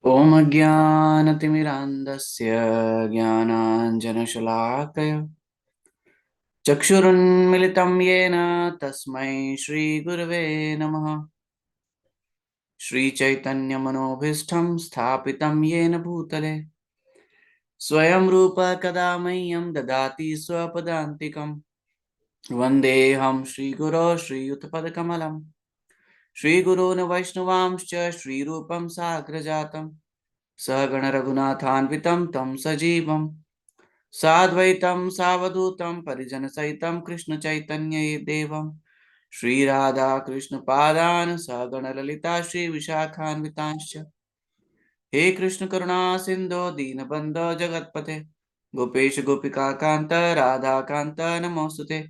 ॐ अज्ञानतिमिरान्धस्य ज्ञानाञ्जनशलाकय चक्षुरुन्मिलितं येन तस्मै श्रीगुरवे नमः। श्रीचैतन्यमनोभीष्टं स्थापितं येन भूतले स्वयं रूप कदा मह्यं ददाति स्वपदान्तिकं। वन्देऽहं श्रीगुरो श्रीयुतपदकमलं श्रीगुरून् वैष्णवांश्च श्रीरूपं साग्रजातं सहगण रघुनाथान्वितं तं सजीवम् साद्वैतं सावधूतं परिजनसहितं कृष्णचैतन्यदेवं श्रीराधाकृष्णपादान् सगण ललिता श्रीविशाखान्वितांश्च। हे कृष्ण करुणा सिन्धो दीनबन्धो जगत्पते गोपेश गोपिका कान्त राधाकान्त नमोऽस्तुते।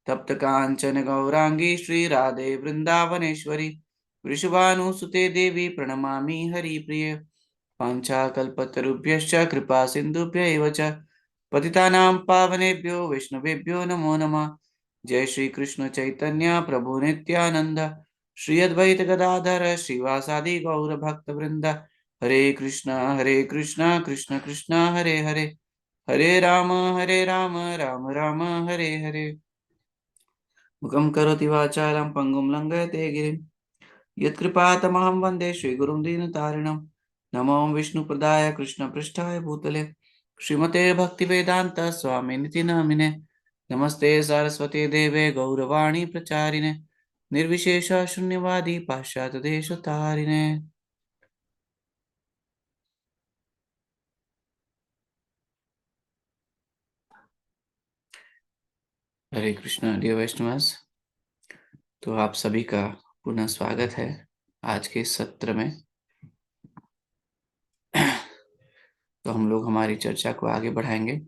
तप्त काञ्चन गौरांगी श्रीराधे वृन्दावनेश्वरी वृषभानुसुते देवी प्रणमामि हरिप्रिये। वाञ्छाकल्पतरुभ्यश्च कृपा सिन्धुभ्य एव च पतितानां पावनेभ्यो वैष्णवेभ्यो नमो नमः। जय श्री कृष्ण चैतन्य प्रभु नित्यानंद श्री अद्वैत गदाधर श्रीवासादि गौर भक्त वृंद। हरे कृष्णा कृष्ण कृष्ण हरे हरे हरे राम राम हरे हरे। मुखं करोति वाचालं पङ्गुं लङ्घयते गिरिं यत्कृपातमहं वन्दे श्रीगुरुं दीनतारिणं। नमो विष्णुपदाय कृष्णपृष्ठाय भूतले श्रीमते भक्तिवेदान्त स्वामिनिति नामिने। नमस्ते सरस्वती देवे गौरवाणी प्रचारिणे निर्विशेष शून्यवादी पाश्चात्य देश तारिणे। हरे कृष्णा डियर वैष्णवास। तो आप सभी का पुनः स्वागत है आज के सत्र में। तो हम लोग हमारी चर्चा को आगे बढ़ाएंगे।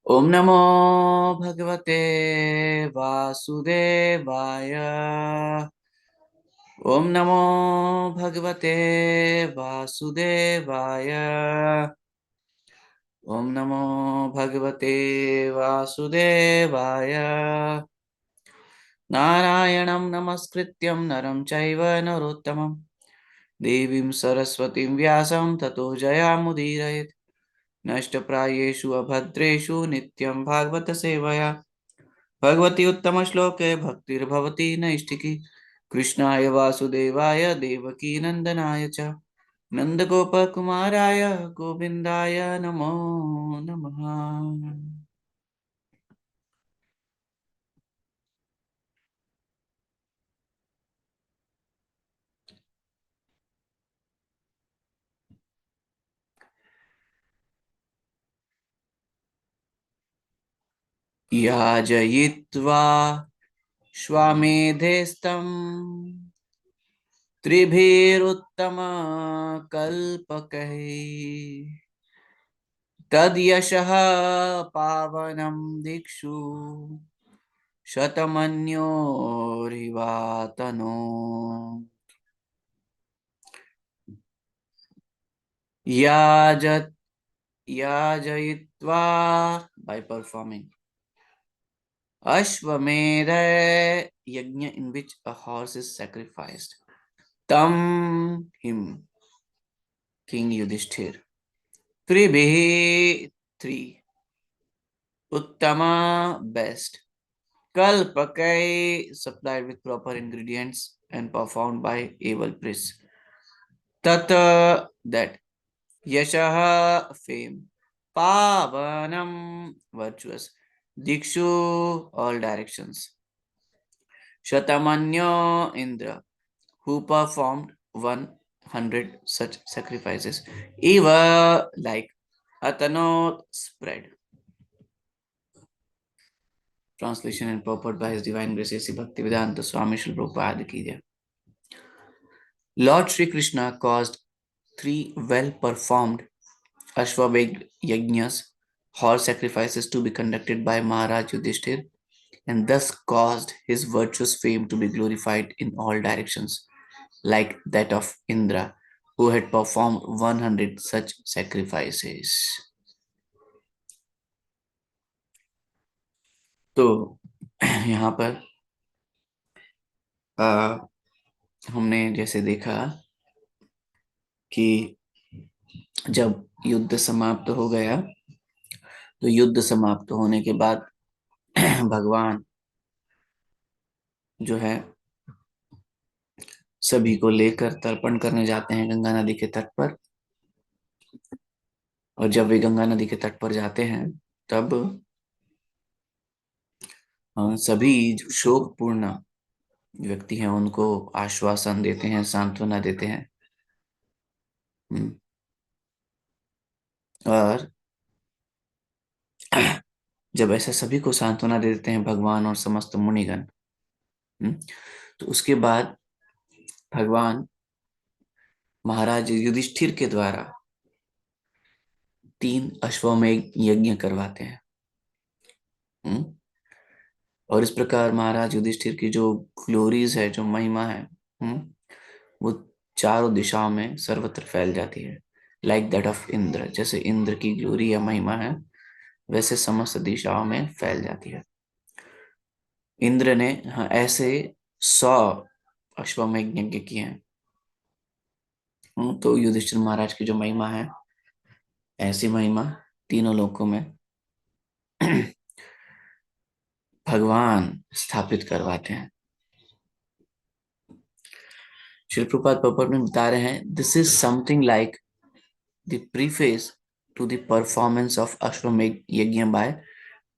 ओम नमो भगवते वासुदेवाय। ओम नमो भगवते वासुदेवाय। ओम नमो भगवते वासुदेवाय। नारायणं नमस्कृत्यं नरं चैव नरोत्तमं देवीं सरस्वतीं व्यासं ततो जयामुदीरयेत्। नष्टप्रायेषु अभद्रेषु नित्यं भागवत सेवया भगवती उत्तम श्लोके भक्तिर्भवती नैष्टिकी। कृष्णाय वासुदेवाय देवकी नंदनाय च नंदगोपकुमाराय गोविंदाय नमो नमः। याजयित्वा श्वामेधेस्तम् त्रिभिरुत्तम कल्पकैः तद्यशः पावनं दिक्षु शतमन्योरिवातनो। याजत याजयित्वा by performing ashwamedha yajna in which a horse is sacrificed, tam him king Yudhishthir, tribhi three, uttama best, kalpakai supplied with proper ingredients and performed by able priests, tata that, yashaha fame, pavanam virtuous, dikshu all directions, shatamanyo indra who performed 100 such sacrifices, eva like atanot spread. Translation and purport by His Divine Grace A.C. Bhaktivedanta Swami Srila Prabhupada ki jai. Lord Sri Krishna caused three well-performed Ashwamedh yajnas, horse sacrifices, to be conducted by Maharaj Yudhishthir, and thus caused his virtuous fame to be glorified in all directions, like that of Indra, who had performed 100 such sacrifices. तो यहाँ पर हमने जैसे देखा कि जब युद्ध समाप्त हो गया, तो युद्ध समाप्त होने के बाद भगवान जो है सभी को लेकर तर्पण करने जाते हैं गंगा नदी के तट पर। और जब वे गंगा नदी के तट पर जाते हैं, तब सभी जो शोकपूर्ण व्यक्ति हैं उनको आश्वासन देते हैं, सांत्वना देते हैं। हम्म, और जब ऐसा सभी को सांत्वना दे देते हैं भगवान और समस्त मुनिगण, तो उसके बाद भगवान महाराज युधिष्ठिर के द्वारा 3 अश्वमेध यज्ञ करवाते हैं। हम्म, और इस प्रकार महाराज युधिष्ठिर की जो ग्लोरीज है, जो महिमा है, वो चारों दिशाओं में सर्वत्र फैल जाती है। लाइक दैट ऑफ इंद्र, जैसे इंद्र की ग्लोरी या महिमा है, वैसे समस्त दिशाओं में फैल जाती है। इंद्र ने, हाँ, ऐसे 100 अश्वमेध यज्ञ किए हैं। तो युधिष्ठिर महाराज की जो महिमा है, ऐसी महिमा तीनों लोकों में भगवान स्थापित करवाते हैं। श्री प्रभुपाद पपट में बता रहे हैं, this is something like the preface to the performance of Ashwamedha yagya bye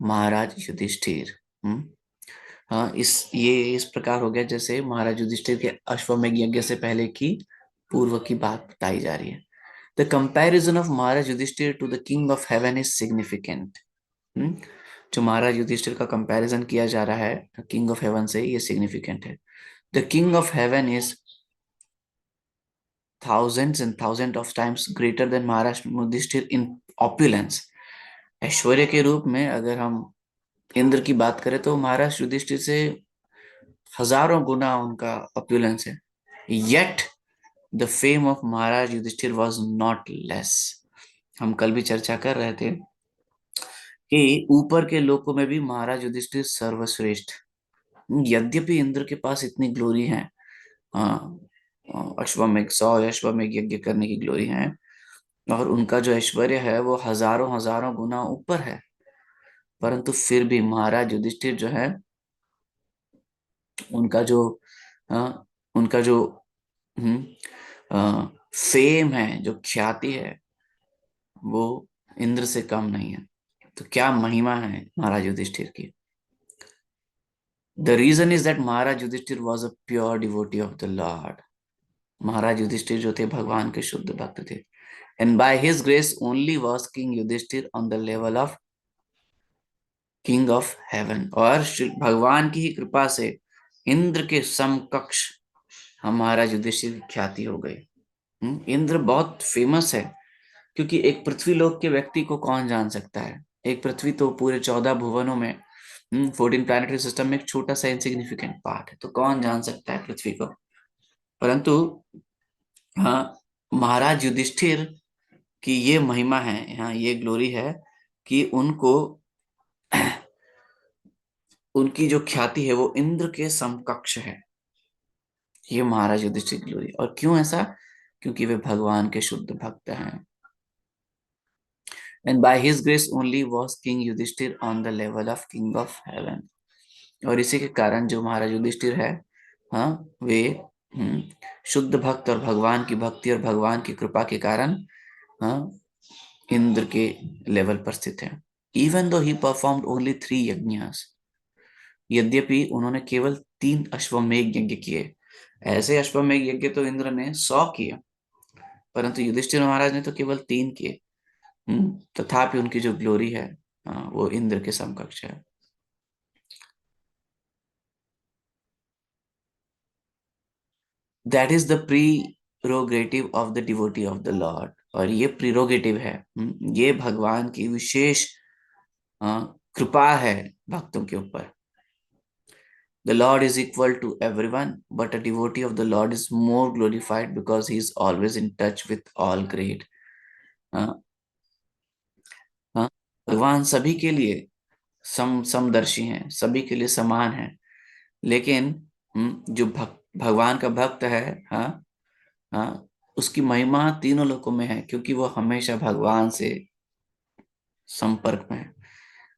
महाराज युधिष्ठिर। हाँ, इस प्रकार हो गया जैसे महाराज युधिष्ठिर के अश्वमेध यज्ञ से पहले की पूर्व की बात बताई जा रही है। The comparison of Maharaj Yudhishthir to the king of heaven is significant. जो महाराज युधिष्ठिर का कंपैरिजन किया जा रहा है किंग ऑफ हेवन से, ये सिग्निफिकेंट है। The king of heaven is thousands and thousands of times greater than Maharaj Yudhishthir in opulence। ऐश्वर्य के रूप में अगर हम इंद्र की बात करें तो महाराज युधिष्ठिर से हजारों गुना उनका ऑप्युलेंस है। Yet the fame of Maharaj Yudhishthir was not less. हम कल भी चर्चा कर रहे थे कि ऊपर के लोकों में भी महाराज युधिष्ठिर सर्वश्रेष्ठ। यद्यपि इंद्र के पास इतनी ग्लोरी है, अश्वमेध 100 अश्वमेध यज्ञ करने की ग्लोरी है, और उनका जो ऐश्वर्य है वो हजारों हजारों गुना ऊपर है, परंतु फिर भी महाराज युधिष्ठिर जो है, उनका जो उनका जो फेम है, जो ख्याति है, वो इंद्र से कम नहीं है। तो क्या महिमा है महाराज युधिष्ठिर की। The reason is that Maharaj Yudhishthir was a pure devotee of the lord. Maharaj Yudhishthir जो थे भगवान के शुद्ध भक्त थे। And by his grace only was king Yudhishthir on the level of king of heaven. और भगवान की ही कृपा से इंद्र के समकक्ष हम महाराज युधिष्ठिर की ख्याति हो गई। इंद्र बहुत फेमस है, क्योंकि एक पृथ्वी लोक के व्यक्ति को कौन जान सकता है। एक पृथ्वी तो पूरे 14 भुवनों में, 14 प्लैनेटरी सिस्टम में एक छोटा सा इंसिग्निफिकेंट पार्ट है, तो कौन जान सकता है पृथ्वी को। परंतु हाँ, महाराज युधिष्ठिर की ये महिमा है, हाँ, ये ग्लोरी है कि उनको उनकी जो ख्याति है वो इंद्र के समकक्ष है। ये महाराज युधिष्ठिर की ग्लोरी। और क्यों ऐसा? क्योंकि वे भगवान के शुद्ध भक्त हैं। And by his grace only was King Yudhishthir on the level of King of Heaven। और इसी के कारण जो महाराज युधिष्ठिर है, हाँ, वे शुद्ध भक्त और भगवान की भक्ति और भगवान की कृपा के कारण, हाँ, इंद्र के लेवल पर स्थित है। इवन दो ही परफॉर्म्ड ओनली 3 यज्ञस। यद्यपि उन्होंने केवल 3 अश्वमेध यज्ञ किए। ऐसे अश्वमेध यज्ञ तो इंद्र ने 100 किए, परंतु युधिष्ठिर महाराज ने तो केवल 3 किए। तथापि उनकी जो ग्लोरी है, वो इंद्र के समकक्ष है। That is the prerogative of the devotee of the lord. और ये प्रीरोगेटिव है, ये भगवान की विशेष कृपा है भक्तों के ऊपर। The Lord is equal to everyone, but a devotee of the Lord is more glorified because he is always in touch with all great। हाँ, हाँ, भगवान सभी के लिए समदर्शी हैं, सभी के लिए समान है। लेकिन जो भगवान का भक्त है, हाँ, हाँ, उसकी महिमा तीनों लोकों में है, क्योंकि वो हमेशा भगवान से संपर्क में है।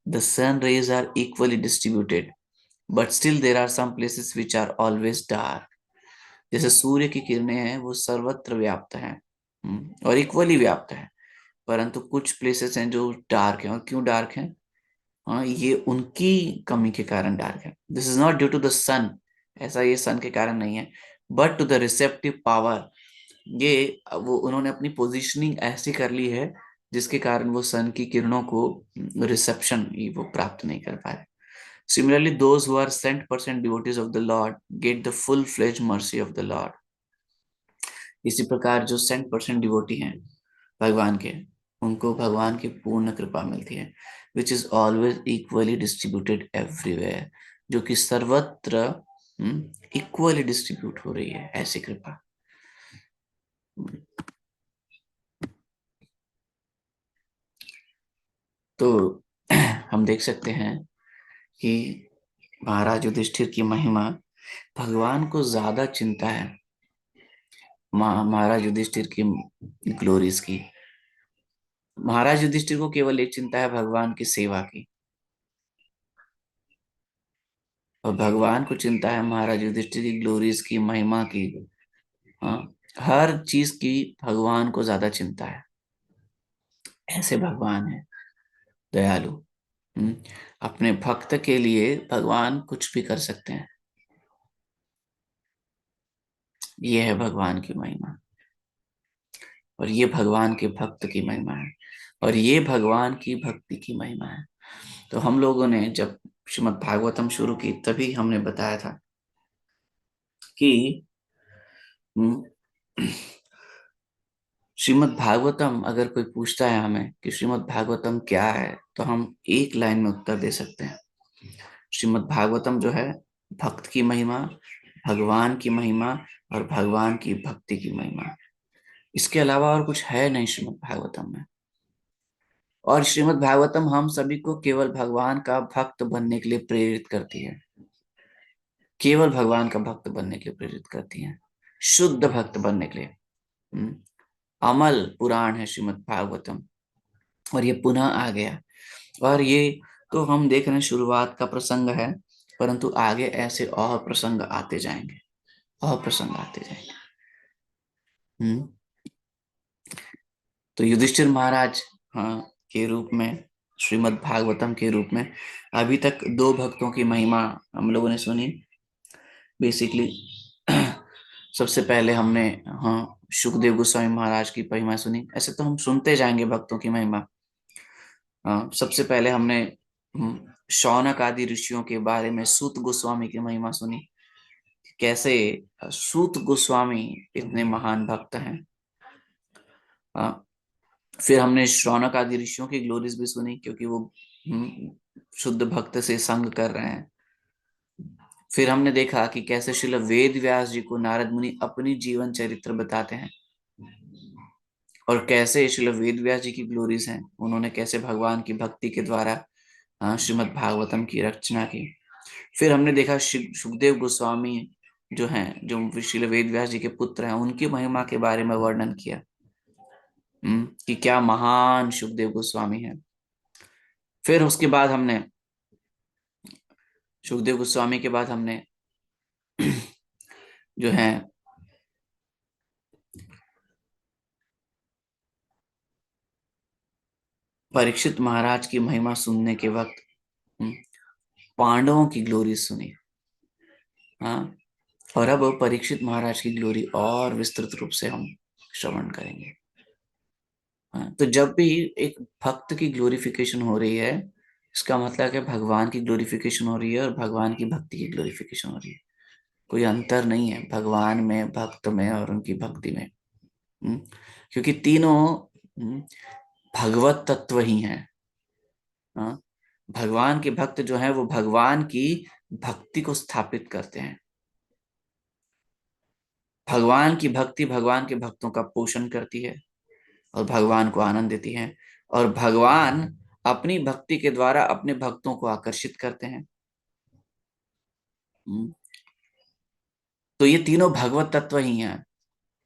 The sun rays are equally distributed, but still there are some places which are always dark. जैसे सूर्य की किरणें हैं वो सर्वत्र व्याप्त हैं, और इक्वली व्याप्त है, परंतु कुछ प्लेसेस हैं जो डार्क हैं। और क्यों डार्क हैं? हाँ, ये उनकी कमी के कारण डार्क है। This is not due to the sun, ऐसा ये सन के कारण नहीं है, but to the receptive power. ये वो उन्होंने अपनी पोजीशनिंग ऐसी कर ली है जिसके कारण वो सन की किरणों को रिसेप्शन वो प्राप्त नहीं कर पा रहे। Similarly, those who are 100% devotees of the Lord get the full-fledged mercy of the Lord. इसी प्रकार जो 100% डिवोटी हैं भगवान के, उनको भगवान की पूर्ण कृपा मिलती है, which is always equally distributed everywhere, जो कि सर्वत्र इक्वली डिस्ट्रीब्यूट हो रही है ऐसी कृपा। तो हम देख सकते हैं कि महाराज युधिष्ठिर की महिमा, भगवान को ज्यादा चिंता है महाराज युधिष्ठिर की ग्लोरीज की। महाराज युधिष्ठिर को केवल एक चिंता है भगवान की सेवा की, और भगवान को चिंता है महाराज युधिष्ठिर की ग्लोरीज की, महिमा की। हाँ, हर चीज की भगवान को ज्यादा चिंता है। ऐसे भगवान है दयालु। अपने भक्त के लिए भगवान कुछ भी कर सकते हैं। ये है भगवान की महिमा, और ये भगवान के भक्त की महिमा है, और ये भगवान की भक्ति की महिमा है। तो हम लोगों ने जब श्रीमद् भागवतम शुरू की तभी हमने बताया था कि हम्म, श्रीमद् भागवतम, अगर कोई पूछता है हमें कि श्रीमद् भागवतम क्या है, तो हम एक लाइन में उत्तर दे सकते हैं। श्रीमद् भागवतम जो है, भक्त की महिमा, भगवान की महिमा और भगवान की भक्ति की महिमा। इसके अलावा और कुछ है नहीं श्रीमद् भागवतम में। और श्रीमद् भागवतम हम सभी को केवल भगवान का भक्त बनने के लिए प्रेरित करती है, केवल भगवान का भक्त बनने के लिए प्रेरित करती है, शुद्ध भक्त बनने के लिए। अमल पुराण है श्रीमद् भागवतम, और ये पुनः आ गया। और ये तो हम देख रहे हैं शुरुआत का प्रसंग है, परंतु आगे ऐसे और प्रसंग आते जाएंगे, और प्रसंग आते जाएंगे। हम्म तो युधिष्ठिर महाराज, हाँ, के रूप में, श्रीमद् भागवतम के रूप में अभी तक दो भक्तों की महिमा हम लोगों ने सुनी। बेसिकली सबसे पहले हमने, हाँ, सुखदेव गोस्वामी महाराज की महिमा सुनी। ऐसे तो हम सुनते जाएंगे भक्तों की महिमा। सबसे पहले हमने शौनक आदि ऋषियों के बारे में सूत गोस्वामी की महिमा सुनी, कैसे सूत गोस्वामी इतने महान भक्त हैं। फिर हमने शौनक आदि ऋषियों की ग्लोरीज भी सुनी, क्योंकि वो शुद्ध भक्त से संग कर रहे हैं। फिर हमने देखा कि कैसे श्रील वेद व्यास जी को नारद मुनि अपनी जीवन चरित्र बताते हैं, और कैसे श्रील वेद व्यास जी की ग्लोरीज हैं, उन्होंने कैसे भगवान की भक्ति के द्वारा श्रीमद् भागवतम की रचना की। फिर हमने देखा सुखदेव गोस्वामी जो हैं, जो श्रील वेद व्यास जी के पुत्र हैं, उनकी महिमा के बारे में वर्णन किया, कि क्या महान सुखदेव गोस्वामी है। फिर उसके बाद हमने, सुखदेव गोस्वामी के बाद हमने जो है परीक्षित महाराज की महिमा सुनने के वक्त पांडवों की ग्लोरी सुनी। हाँ, और अब परीक्षित महाराज की ग्लोरी और विस्तृत रूप से हम श्रवण करेंगे। हाँ, तो जब भी एक भक्त की ग्लोरिफिकेशन हो रही है, इसका मतलब है भगवान की ग्लोरिफिकेशन हो रही है और भगवान की भक्ति की ग्लोरिफिकेशन हो रही है। कोई अंतर नहीं है भगवान में, भक्त में और उनकी भक्ति में। क्योंकि तीनों भगवत तत्व ही हैं। हाँ, भगवान के भक्त जो हैं वो भगवान की भक्ति को स्थापित करते हैं। भगवान की भक्ति भगवान के भक्तों का पोषण करती है और भगवान को आनंद देती है, और भगवान अपनी भक्ति के द्वारा अपने भक्तों को आकर्षित करते हैं। तो ये तीनों भगवत तत्व ही हैं।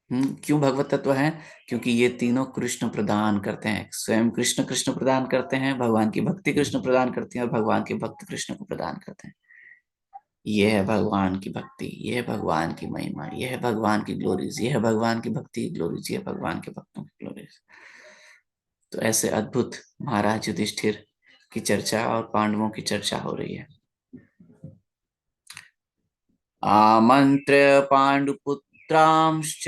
क्यों भगवत तत्व है? क्योंकि ये तीनों कृष्ण प्रदान करते हैं, स्वयं कृष्ण कृष्ण प्रदान करते हैं, भगवान की भक्ति कृष्ण प्रदान करते हैं और भगवान के भक्त कृष्ण को प्रदान करते हैं। ये है भगवान की भक्ति, ये है भगवान की महिमा, ये है भगवान की ग्लोरीज, ये है भगवान की भक्ति की ग्लोरीज, ये है भगवान के भक्तों की ग्लोरीज। तो ऐसे अद्भुत महाराज युधिष्ठिर की चर्चा और पांडवों की चर्चा हो रही है। आमन्त्र्य पाण्डुपुत्रांश्च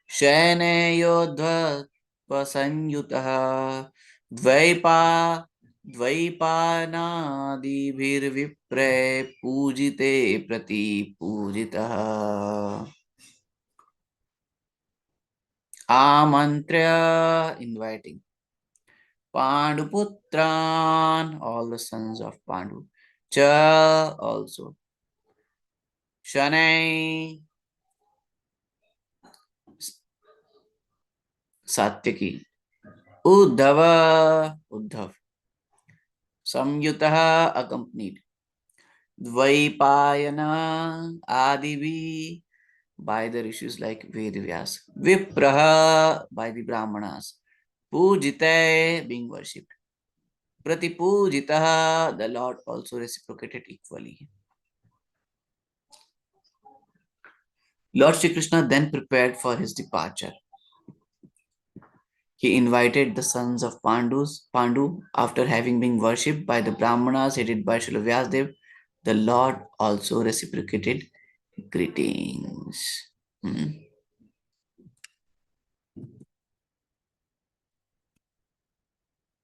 शयनयोद्धवसंयुतः द्वैपा द्वैपानादिभिर्विप्रे पूजिते प्रति पूजितः। आमन्त्र्य, inviting, Panduputran, all the sons of Pandu, Cha also, Shanai, Satyaki, Uddhava, Uddhav, Samyutah, accompanied, Dvaipayana, Adivi, by the rishis like Vedavyas, Vipraha, by the Brahmanas, Pujite, being worshipped, Pratipujitaha, the Lord also reciprocated equally. Lord Shri Krishna then prepared for his departure. He invited the sons of Pandu after having been worshipped by the Brahmanas headed by Srila Vyasdev. The Lord also reciprocated greetings.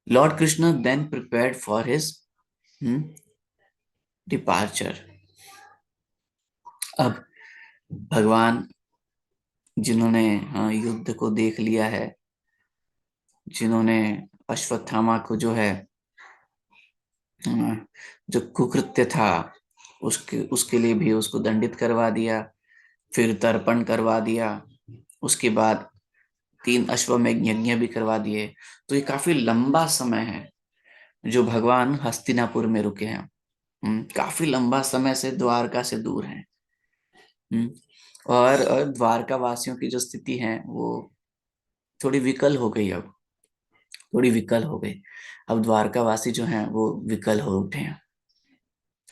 Lord Krishna then prepared for his departure. अब भगवान जिन्होंने युद्ध को देख लिया है, जिन्होंने अश्वत्थामा को जो है जो कुकृत्य था उसके लिए भी उसको दंडित करवा दिया, फिर तर्पण करवा दिया, उसके बाद 3 अश्वमेध यज्ञ भी करवा दिए। तो ये काफी लंबा समय है जो भगवान हस्तिनापुर में रुके हैं। काफी लंबा समय से द्वारका से दूर हैं। और द्वारका वासियों की जो स्थिति है वो थोड़ी विकल हो गई, अब थोड़ी विकल हो गई। अब द्वारका वासी जो हैं वो विकल हो उठे हैं।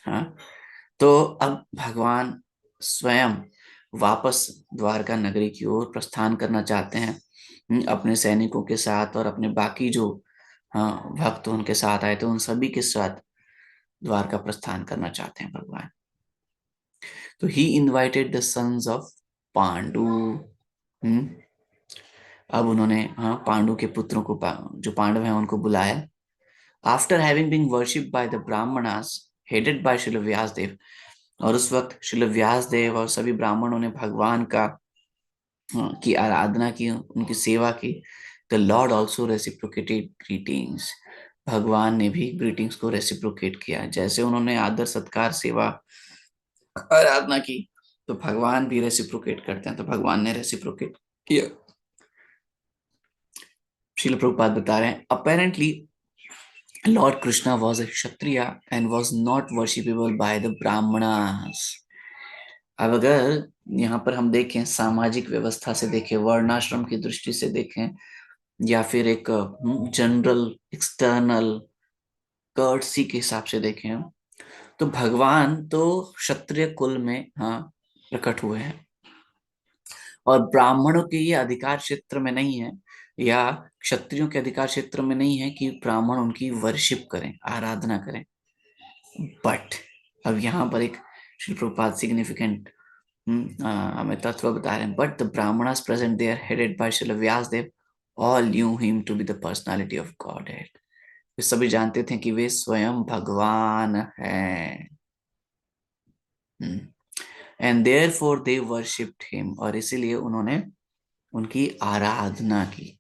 हाँ, तो अब भगवान स्वयं वापस द्वारका नगरी की ओर प्रस्थान करना चाहते हैं अपने सैनिकों के साथ, और अपने बाकी जो भक्त उनके साथ आए थे उन सभी के साथ द्वारका प्रस्थान करना चाहते हैं भगवान। तो he invited the sons of Pandu. अब उन्होंने पांडु के पुत्रों को, जो पांडव हैं उनको बुलाया। After having been worshipped by the brahmanas headed by Srila Vyasadev, और उस वक्त श्रील व्यासदेव और सभी ब्राह्मणों ने भगवान की आराधना की, उनकी सेवा की। The Lord also reciprocated greetings, भगवान ने भी ग्रीटिंग्स को रेसिप्रोकेट किया। जैसे उन्होंने आदर सत्कार सेवा आराधना की तो भगवान भी रेसिप्रोकेट करते हैं, तो भगवान ने रेसिप्रोकेट किया। श्रील प्रभुपाद बता रहे हैं, apparently Lord Krishna was a kshatriya and was not worshipable by the brahmanas. अब अगर यहाँ पर हम देखें, सामाजिक व्यवस्था से देखें, वर्णाश्रम की दृष्टि से देखें, या फिर एक जनरल एक्सटर्नल कर्टसी के हिसाब से देखें, तो भगवान तो क्षत्रिय कुल में प्रकट हुए हैं, और ब्राह्मणों के ये अधिकार क्षेत्र में नहीं है, या क्षत्रियों के अधिकार क्षेत्र में नहीं है कि ब्राह्मण उनकी वर्शिप करें, आराधना करें। बट अब यहाँ पर एक श्री प्रभुपाद सिग्निफिकेंट हमें तत्व बता रहे हैं। But the brahmanas present there headed by Srila Vyasadev all knew him to be the personality of godhead. वे सभी जानते थे कि वे स्वयं भगवान हैं। And therefore they worshipped him, और इसीलिए उन्होंने उनकी आराधना की।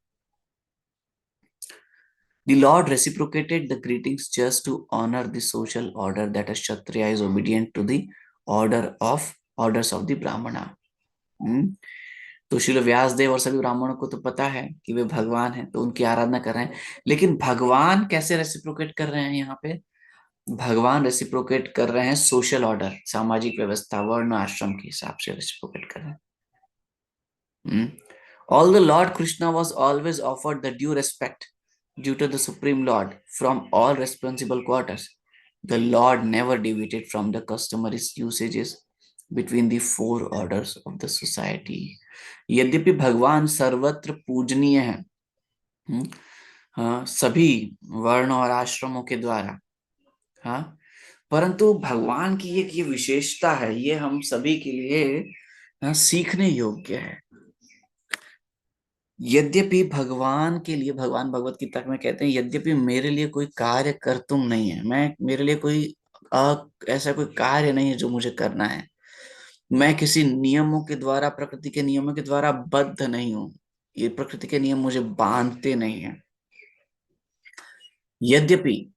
The Lord reciprocated the greetings just to honor the social order that a Kshatriya is obedient to the orders of the Brahmana. तो श्रील व्यासदेव और सभी ब्राह्मणों को तो पता है कि वे भगवान हैं, तो उनकी आराधना कर रहे हैं। लेकिन भगवान कैसे रेसिप्रोकेट कर रहे हैं? यहाँ पे भगवान रेसिप्रोकेट कर रहे हैं सोशल ऑर्डर, सामाजिक व्यवस्था, वर्ण आश्रम के हिसाब से रेसिप्रोकेट कर रहे हैं। Hmm? Although Lord Krishna was always offered the due respect due to the Supreme Lord from all responsible quarters, the Lord never deviated from the customary usages between the four orders of the society. यद्यपि भगवान सर्वत्र पूजनीय है, हम्म, हाँ, सभी वर्ण और आश्रमों के द्वारा, हाँ, परंतु भगवान की एक ये विशेषता है, ये हम सभी के लिए सीखने योग्य है। यद्यपि भगवान के लिए, भगवान भगवत गीता में कहते हैं, यद्यपि मेरे लिए कोई कार्य कर तुम नहीं है, मैं, मेरे लिए कोई ऐसा कोई कार्य नहीं है जो मुझे करना है, मैं किसी नियमों के द्वारा, प्रकृति के नियमों के द्वारा बद्ध नहीं हूं, ये प्रकृति के नियम मुझे बांधते नहीं है। यद्यपि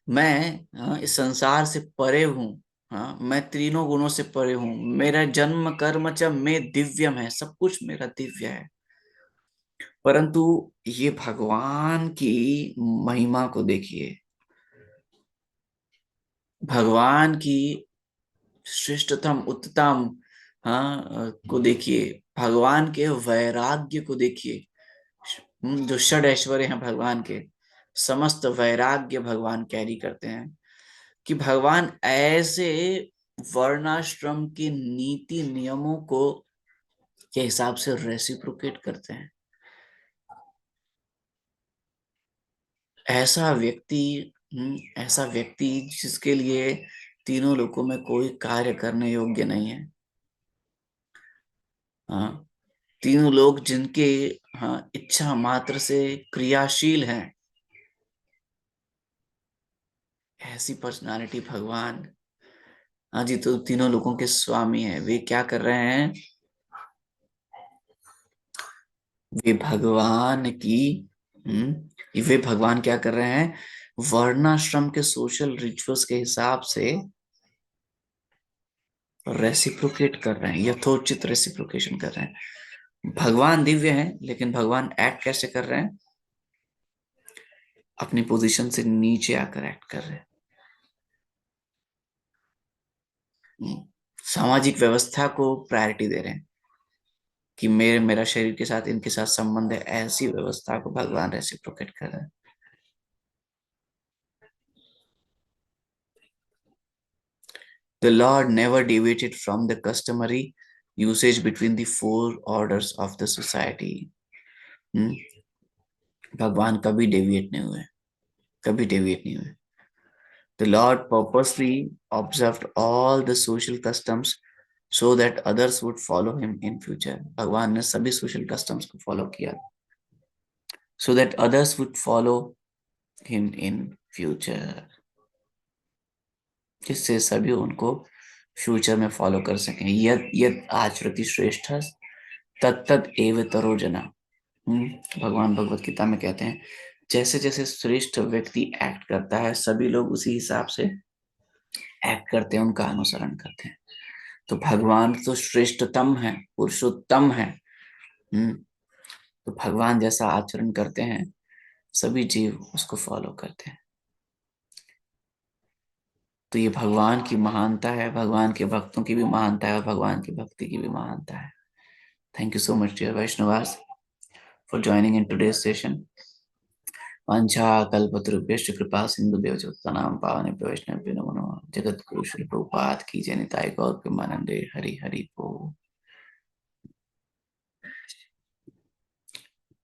मैं इस संसार से परे हूँ, हाँ, मैं तीनों गुणों से परे हूँ, मेरा जन्म कर्म च में दिव्यम है, सब कुछ मेरा दिव्य है, परंतु ये भगवान की महिमा को देखिए, भगवान की श्रेष्ठतम उत्तम, हाँ, को देखिए, भगवान के वैराग्य को देखिए। जो षड ऐश्वर्य हैं भगवान के, समस्त वैराग्य भगवान कैरी करते हैं, कि भगवान ऐसे वर्णाश्रम की नीति नियमों को के हिसाब से रेसिप्रोकेट करते हैं। ऐसा व्यक्ति, ऐसा व्यक्ति जिसके लिए तीनों लोकों में कोई कार्य करने योग्य नहीं है, हाँ, तीनों लोग जिनके, हाँ, इच्छा मात्र से क्रियाशील हैं, ऐसी पर्सनालिटी भगवान, हाँ जी, तो तीनों लोगों के स्वामी है। वे क्या कर रहे हैं, वे भगवान की, वे भगवान क्या कर रहे हैं, वर्णाश्रम के सोशल रिचुअल्स के हिसाब से रेसिप्रोकेट कर रहे हैं, यथोचित रेसिप्रोकेशन कर रहे हैं। भगवान दिव्य हैं, लेकिन भगवान एक्ट कैसे कर रहे हैं, अपनी पोजीशन से नीचे आकर एक्ट कर रहे हैं। सामाजिक व्यवस्था को प्रायोरिटी दे रहे हैं, कि मेरा शरीर के साथ इनके साथ संबंध है, ऐसी व्यवस्था को भगवान रेसिप्रोकेट कर रहे हैं। The Lord never deviated from the customary usage between the four orders of the society. हम्म, भगवान कभी डेविएट नहीं हुए, कभी डेविएट नहीं हुए। The Lord purposely observed all the social customs so that others would follow him in future. भगवान ने सभी social customs को follow किया, so that others would follow him in future, जिससे सभी उनको फ्यूचर में फॉलो कर सकें। यद यद आचरति श्रेष्ठ तत्तद एव तरो जना। भगवान भगवत गीता में कहते हैं, जैसे जैसे श्रेष्ठ व्यक्ति एक्ट करता है, सभी लोग उसी हिसाब से एक्ट करते हैं, उनका अनुसरण करते हैं। तो भगवान तो श्रेष्ठतम है, पुरुषोत्तम है, तो भगवान जैसा आचरण करते हैं, सभी जीव उसको फॉलो करते हैं। तो ये भगवान की महानता है, भगवान के भक्तों की भी महानता है, और भगवान की भक्ति की भी महानता है। Thank you so much dear Vaishnavas for joining in today's session. वाञ्छाकल्पतरुभ्यश्च कृपा सिन्धुभ्यो नाम पावनेभ्यो वैष्णवेभ्यो नमो नमः। जगद्गुरु श्री प्रभुपाद की जय, निताय गौर प्रेमानंदे। हरि हरि बोल।